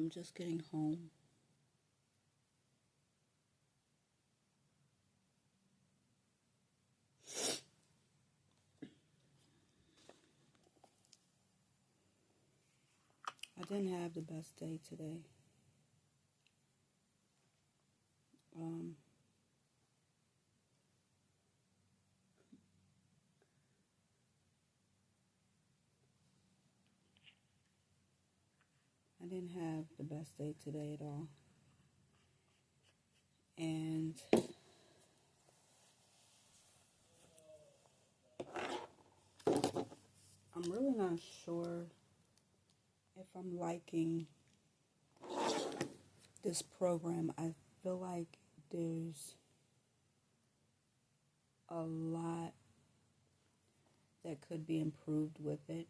I'm just getting home. I didn't have the best day today. Um, I didn't have the best day today at all. And I'm really not sure if I'm liking this program. I feel like there's a lot that could be improved with it.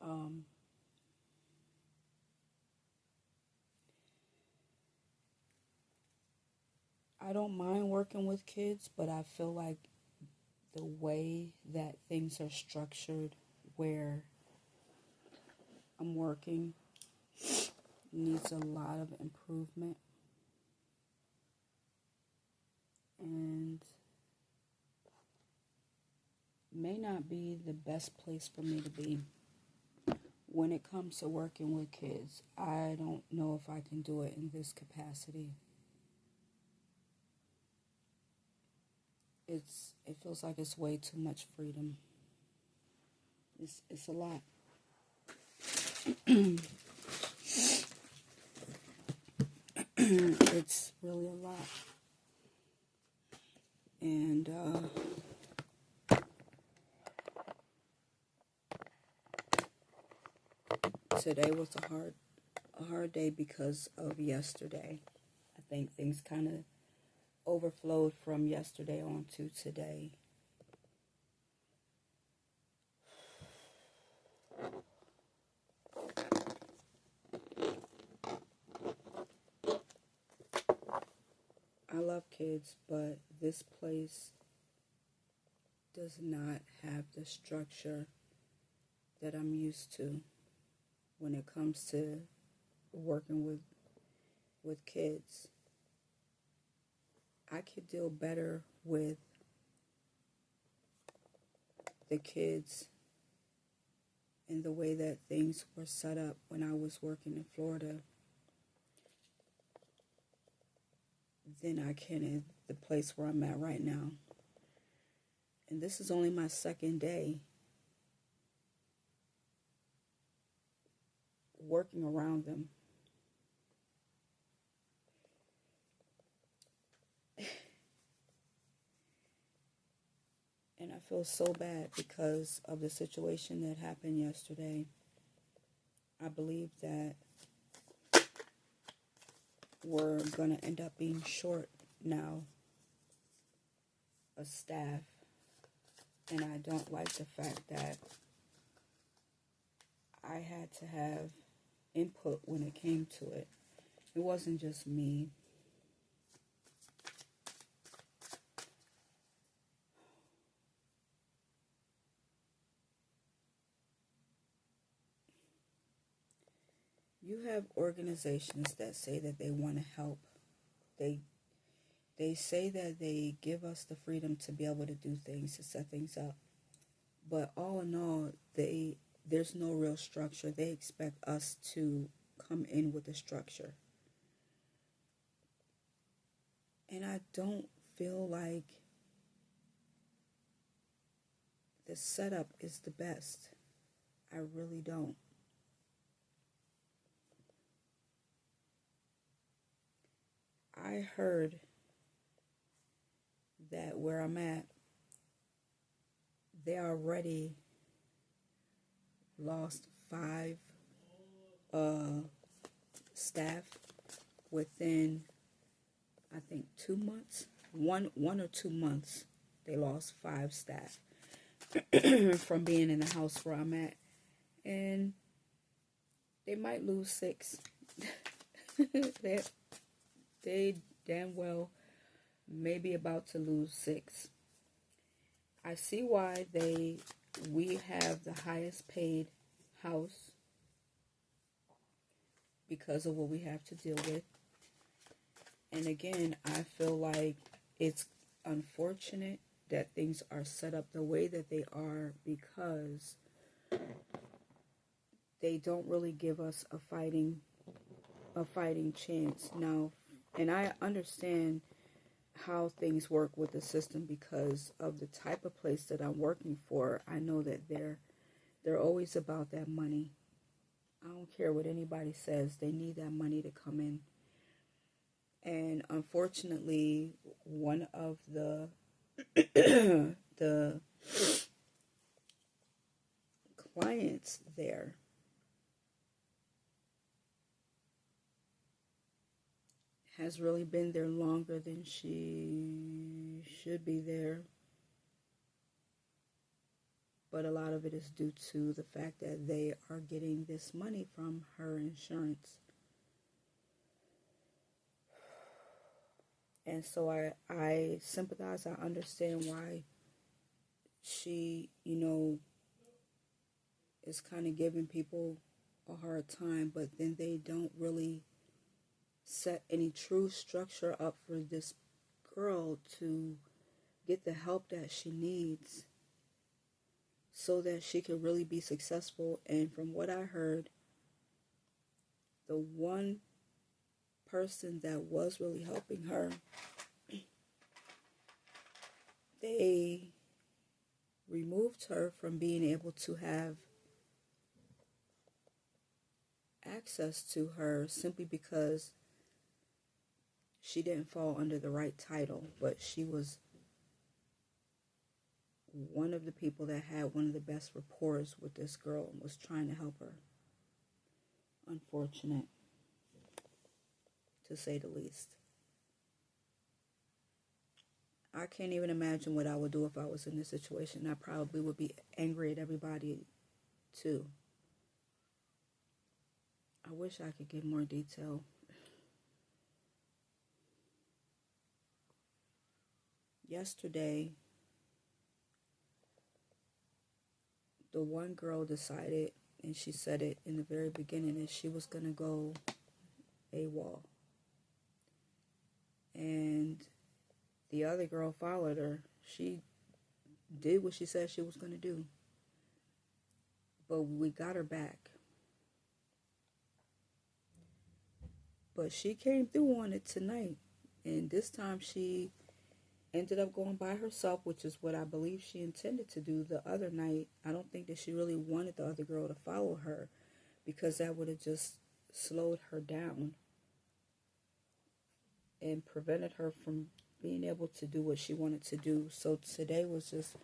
Um, I don't mind working with kids, but I feel like the way that things are structured where I'm working needs a lot of improvement. And may not be the best place for me to be when it comes to working with kids. I don't know if I can do it in this capacity. It feels like it's way too much freedom. It's a lot. It's really a lot. And today was a hard day because of yesterday. I think things kind of overflowed from yesterday on to today. I love kids, but this place does not have the structure that I'm used to when it comes to working with kids. I could deal better with the kids and the way that things were set up when I was working in Florida than I can in the place where I'm at right now. And this is only my second day working around them. And I feel so bad because of the situation that happened yesterday. I believe that we're going to end up being short now of staff. And I don't like the fact that I had to have input when it came to it. It wasn't just me. You have organizations that say that they want to help. They say that they give us the freedom to be able to do things, to set things up. But all in all, there's no real structure. They expect us to come in with a structure. And I don't feel like the setup is the best. I really don't. I heard that where I'm at, they already lost 5 staff within, I think, 2 months. One or 2 months, they lost 5 staff from being in the house where I'm at. And they might lose 6. they damn well may be about to lose 6. I see why we have the highest paid house because of what we have to deal with. And again, I feel like it's unfortunate that things are set up the way that they are, because they don't really give us a fighting chance. Now, and I understand how things work with the system because of the type of place that I'm working for. I know that they're always about that money. I don't care what anybody says. They need that money to come in. And unfortunately, one of the the clients there has really been there longer than she should be there. But a lot of it is due to the fact that they are getting this money from her insurance. And so I sympathize. I understand why she, is kind of giving people a hard time, but then they don't really set any true structure up for this girl to get the help that she needs so that she can really be successful. And from what I heard, the one person that was really helping her, they removed her from being able to have access to her simply because she didn't fall under the right title, but she was one of the people that had one of the best rapport with this girl and was trying to help her. Unfortunate, to say the least. I can't even imagine what I would do if I was in this situation. I probably would be angry at everybody too. I wish I could give more detail. Yesterday, the one girl decided, and she said it in the very beginning, that she was going to go AWOL. And the other girl followed her. She did what she said she was going to do. But we got her back. But she came through on it tonight. And this time she ended up going by herself, which is what I believe she intended to do the other night. I don't think that she really wanted the other girl to follow her, because that would have just slowed her down and prevented her from being able to do what she wanted to do. So today was just,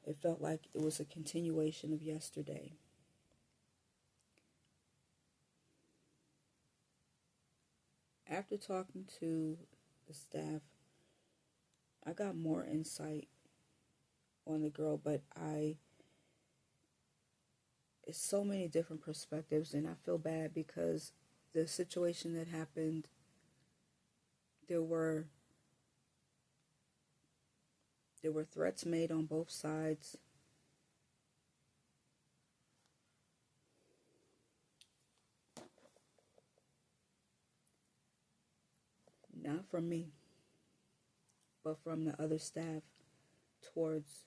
it felt like it was a continuation of yesterday. After talking to the staff, I got more insight on the girl, but it's so many different perspectives, and I feel bad because the situation that happened, there were threats made on both sides. Not from me, but from the other staff towards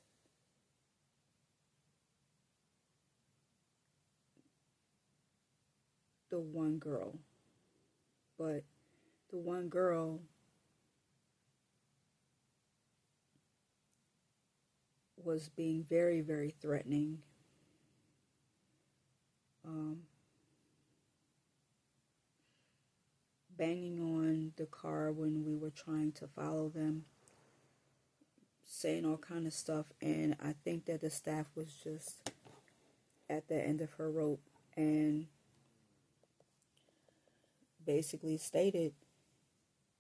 the one girl. But the one girl was being very, very threatening. Banging on the car when we were trying to follow them, saying all kind of stuff. And I think that the staff was just at the end of her rope and basically stated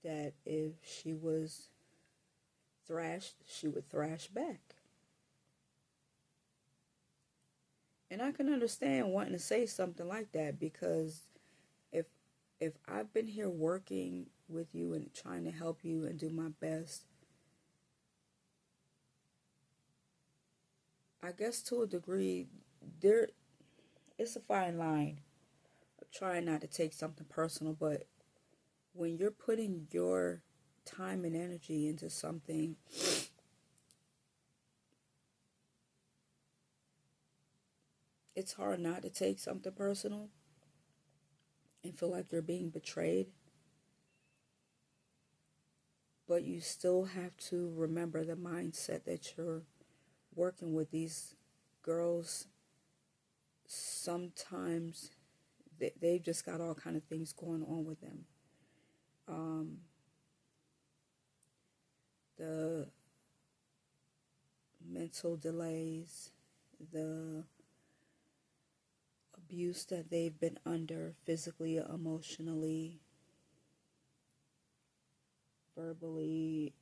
that if she was thrashed, she would thrash back. And I can understand wanting to say something like that, because if I've been here working with you and trying to help you and do my best, I guess to a degree, it's a fine line. trying not to take something personal, but when you're putting your time and energy into something, it's hard not to take something personal and feel like you're being betrayed. But you still have to remember the mindset that you're working with. These girls, sometimes they've just got all kind of things going on with them. The mental delays, the abuse that they've been under physically, emotionally, verbally.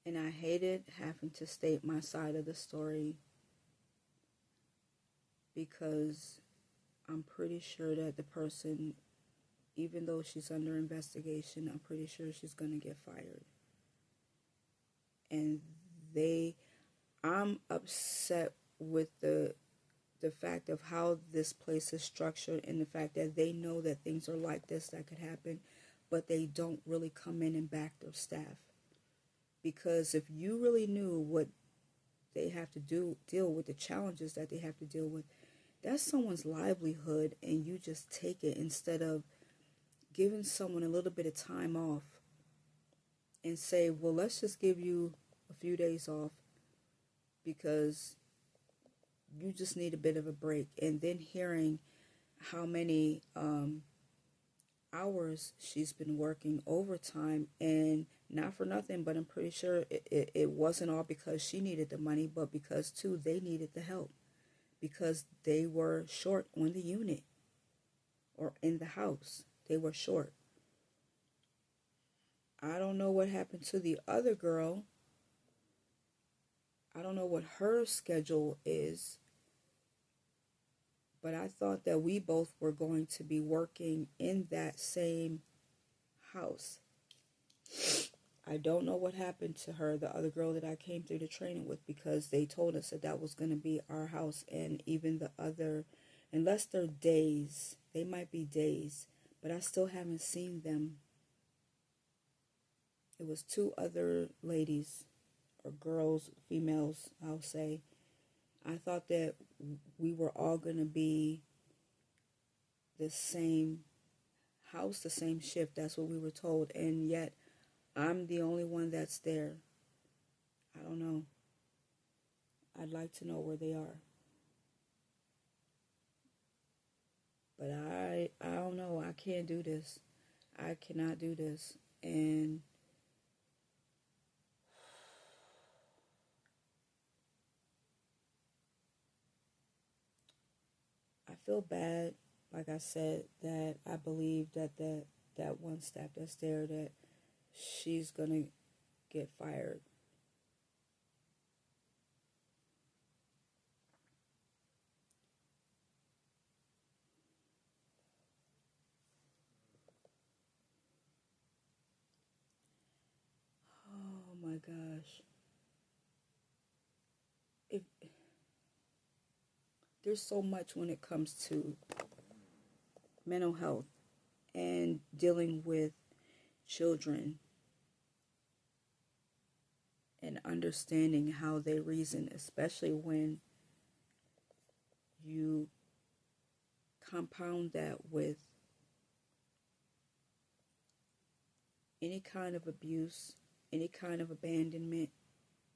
And I hated having to state my side of the story because I'm pretty sure that the person, even though she's under investigation, I'm pretty sure she's going to get fired. And I'm upset with the fact of how this place is structured and the fact that they know that things are like this that could happen, but they don't really come in and back their staff. Because if you really knew what they have to deal with the challenges that they have to deal with, that's someone's livelihood, and you just take it instead of giving someone a little bit of time off and say, well, let's just give you a few days off because you just need a bit of a break. And then hearing how many hours she's been working overtime, and not for nothing, but I'm pretty sure it wasn't all because she needed the money, but because too they needed the help because they were short on the unit or in the house. They were short. I don't know what happened to the other girl. I don't know what her schedule is, but I thought that we both were going to be working in that same house. I don't know what happened to her, the other girl that I came through the training with, because they told us that that was going to be our house. And even the other, unless they're days, they might be days, but I still haven't seen them. It was two other ladies or girls, females, I'll say. I thought that we were all going to be the same house, the same shift. That's what we were told. And yet I'm the only one that's there. I don't know. I'd like to know where they are. But I don't know. I can't do this. I cannot do this. And I feel bad, like I said, that I believe that that one staff that's there, that she's going to get fired. Oh my gosh. If there's so much when it comes to mental health and dealing with children and understanding how they reason, especially when you compound that with any kind of abuse, any kind of abandonment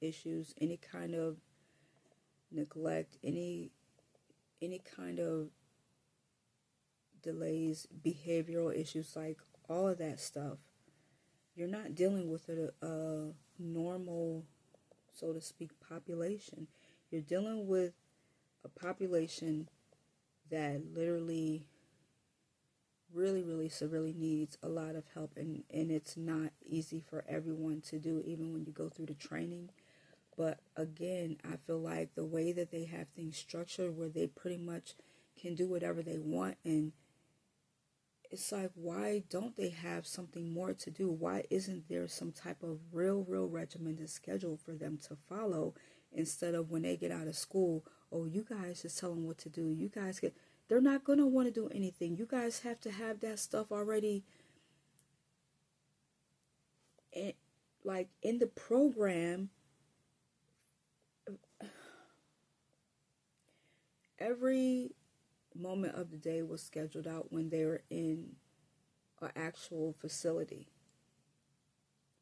issues, any kind of neglect, any kind of delays, behavioral issues, like all of that stuff. You're not dealing with a normal, so to speak, population. You're dealing with a population that literally really severely needs a lot of help, and it's not easy for everyone to do, even when you go through the training. But again, I feel like the way that they have things structured, where they pretty much can do whatever they want, and it's like, why don't they have something more to do? Why isn't there some type of real regimented schedule for them to follow, instead of when they get out of school, oh, you guys just tell them what to do. You guys get, they're not going to want to do anything. You guys have to have that stuff already like in the program. Every moment of the day was scheduled out when they were in an actual facility.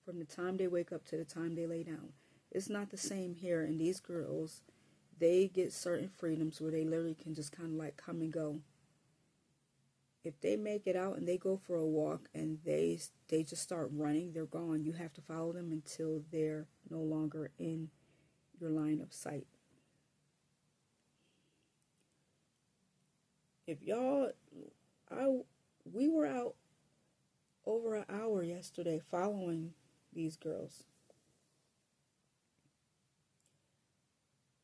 From the time they wake up to the time they lay down. It's not the same here. And these girls, they get certain freedoms where they literally can just kind of like come and go. If they make it out and they go for a walk and they just start running, they're gone. You have to follow them until they're no longer in your line of sight. If y'all, we were out over an hour yesterday following these girls.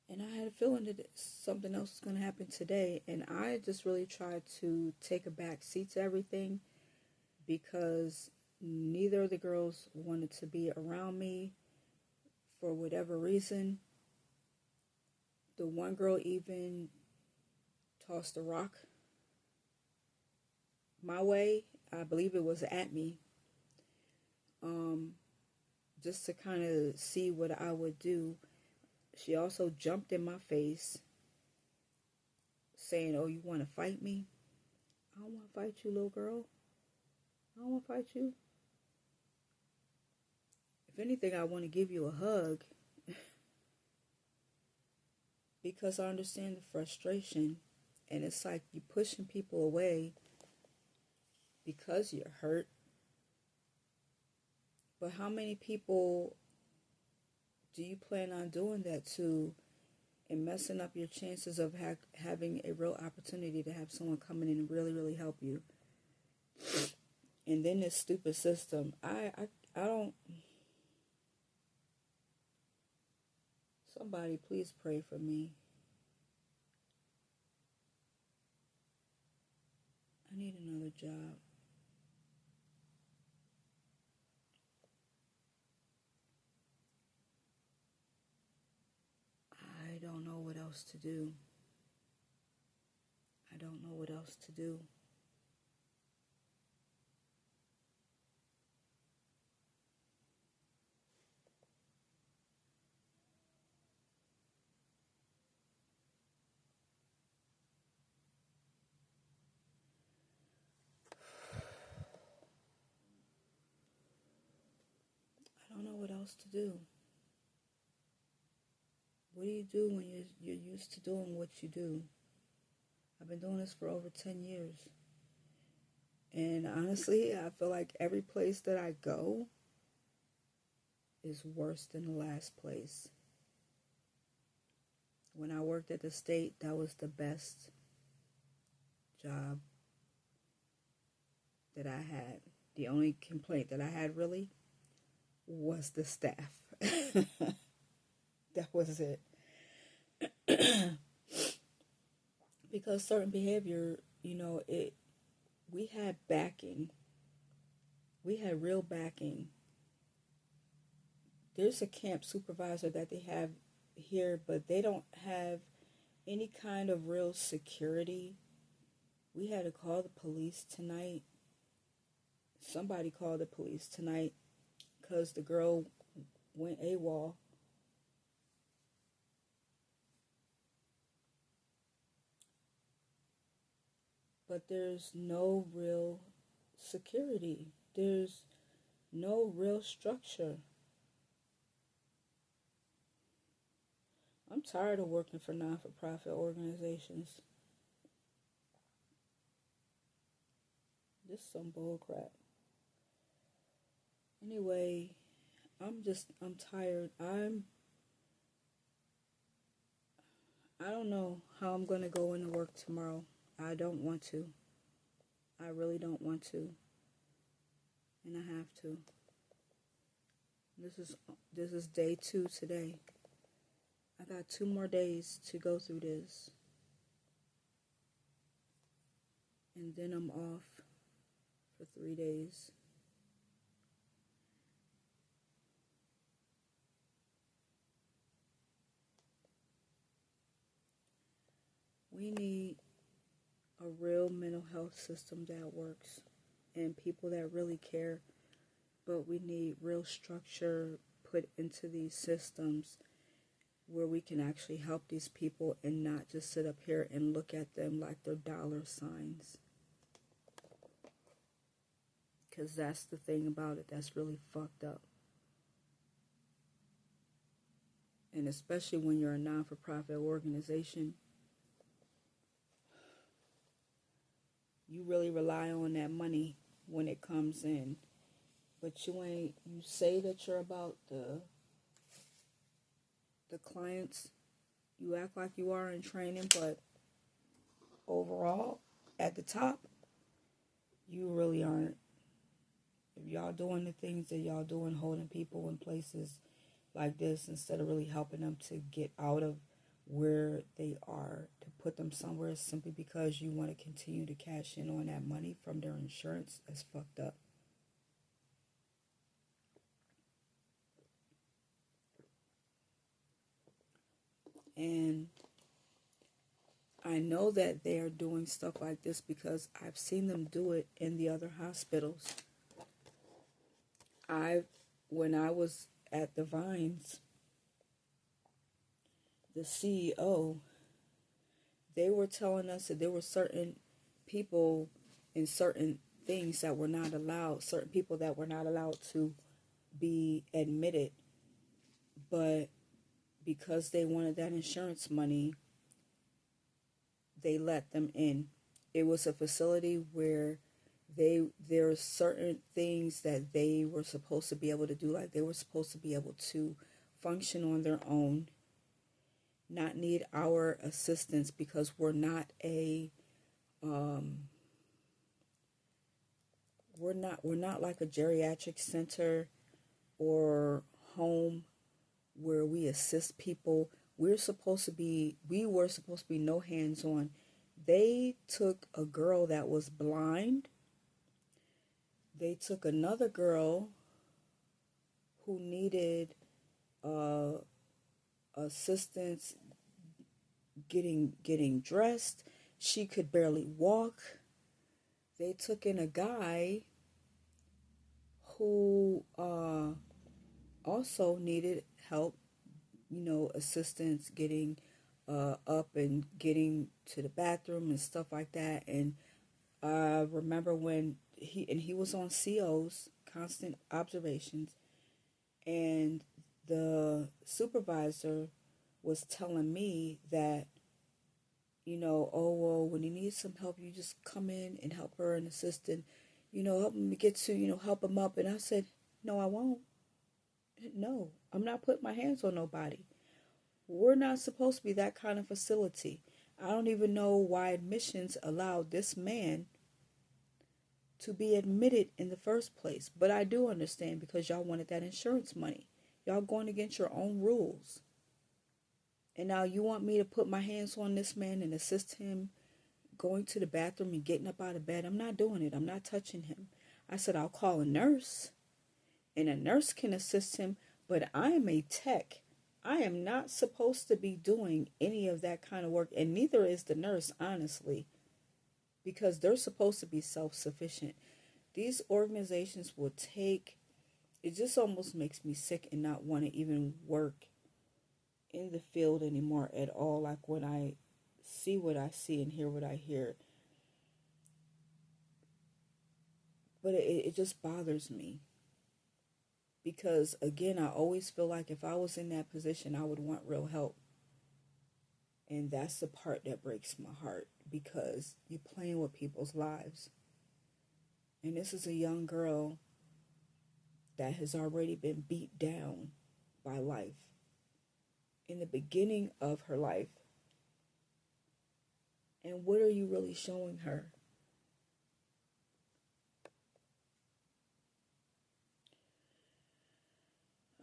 And I had a feeling that something else was going to happen today. And I just really tried to take a back seat to everything because neither of the girls wanted to be around me for whatever reason. The one girl even tossed a rock my way. I believe it was at me. Just to kind of see what I would do. She also jumped in my face saying, oh, you want to fight me? I don't want to fight you, little girl. I don't want to fight you. If anything, I want to give you a hug because I understand the frustration. And it's like you're pushing people away because you're hurt. But how many people do you plan on doing that to and messing up your chances of having a real opportunity to have someone come in and really, really help you? And then this stupid system. I don't... Somebody please pray for me. I need another job. I don't know what else to do. I don't know what else to do. I don't know what else to do. What do you do when you're used to doing what you do? I've been doing this for over 10 years. And honestly, I feel like every place that I go is worse than the last place. When I worked at the state, that was the best job that I had. The only complaint that I had really was the staff. That was it. Because certain behavior, we had backing. We had real backing. There's a camp supervisor that they have here, but they don't have any kind of real security. We had to call the police tonight. Somebody called the police tonight because the girl went AWOL. But there's no real security. There's no real structure. I'm tired of working for non-for-profit organizations. Just some bull crap. Anyway, I'm tired. I don't know how I'm going to go into work tomorrow. I don't want to. I really don't want to. And I have to. This is day 2 today. I got 2 more days to go through this. And then I'm off for 3 days. We need a real mental health system that works and people that really care, but we need real structure put into these systems where we can actually help these people and not just sit up here and look at them like they're dollar signs. Because that's the thing about it that's really fucked up. And especially when you're a non-for-profit organization, you really rely on that money when it comes in. But you say that you're about the clients, you act like you are in training, but overall, at the top, you really aren't. If y'all doing the things that y'all doing, holding people in places like this instead of really helping them to get out of where they are, to put them somewhere simply because you want to continue to cash in on that money from their insurance, that's fucked up. And I know that they are doing stuff like this because I've seen them do it in the other hospitals. When I was at the Vines, the CEO, they were telling us that there were certain people and certain things that were not allowed, certain people that were not allowed to be admitted, but because they wanted that insurance money, they let them in. It was a facility where there are certain things that they were supposed to be able to do, like they were supposed to be able to function on their own, not need our assistance because we're not we're not like a geriatric center or home where we assist people. We were supposed to be no hands on. They took a girl that was blind. They took another girl who needed assistance getting dressed. She could barely walk. They took in a guy who also needed help, assistance getting up and getting to the bathroom and stuff like that. And I remember when he was on COs, constant observations, and the supervisor was telling me that, oh, well, when he needs some help, you just come in and help her and assist and, help him get to, help him up. And I said, no, I won't. No, I'm not putting my hands on nobody. We're not supposed to be that kind of facility. I don't even know why admissions allowed this man to be admitted in the first place. But I do understand because y'all wanted that insurance money. Y'all going against your own rules. And now you want me to put my hands on this man and assist him going to the bathroom and getting up out of bed. I'm not doing it. I'm not touching him. I said, I'll call a nurse and a nurse can assist him, but I am a tech. I am not supposed to be doing any of that kind of work, and neither is the nurse, honestly, because they're supposed to be self-sufficient. These organizations will take, it just almost makes me sick and not want to even work in the field anymore at all. Like when I see what I see and hear what I hear. But it just bothers me. Because, again, I always feel like if I was in that position, I would want real help. And that's the part that breaks my heart. Because you're playing with people's lives. And this is a young girl that has already been beat down by life. In the beginning of her life. And what are you really showing her?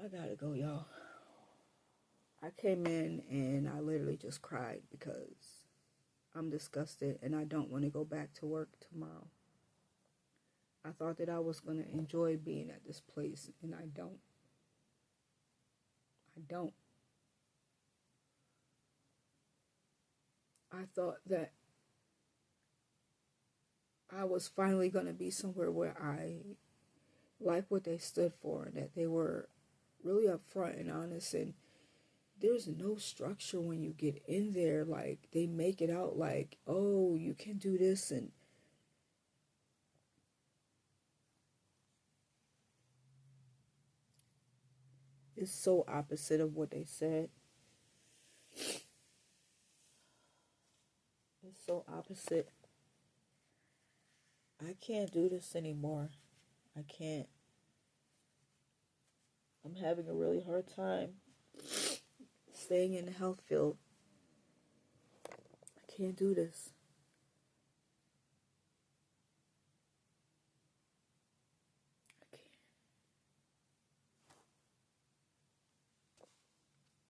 I gotta go, y'all. I came in and I literally just cried because I'm disgusted and I don't want to go back to work tomorrow. I thought that I was going to enjoy being at this place and I don't. I don't. I thought that I was finally going to be somewhere where I like what they stood for, and that they were really upfront and honest. And there's no structure when you get in there. Like, they make it out like, oh, you can do this, and it's so opposite of what they said. It's so opposite. I can't do this anymore. I can't. I'm having a really hard time staying in the health field. I can't do this.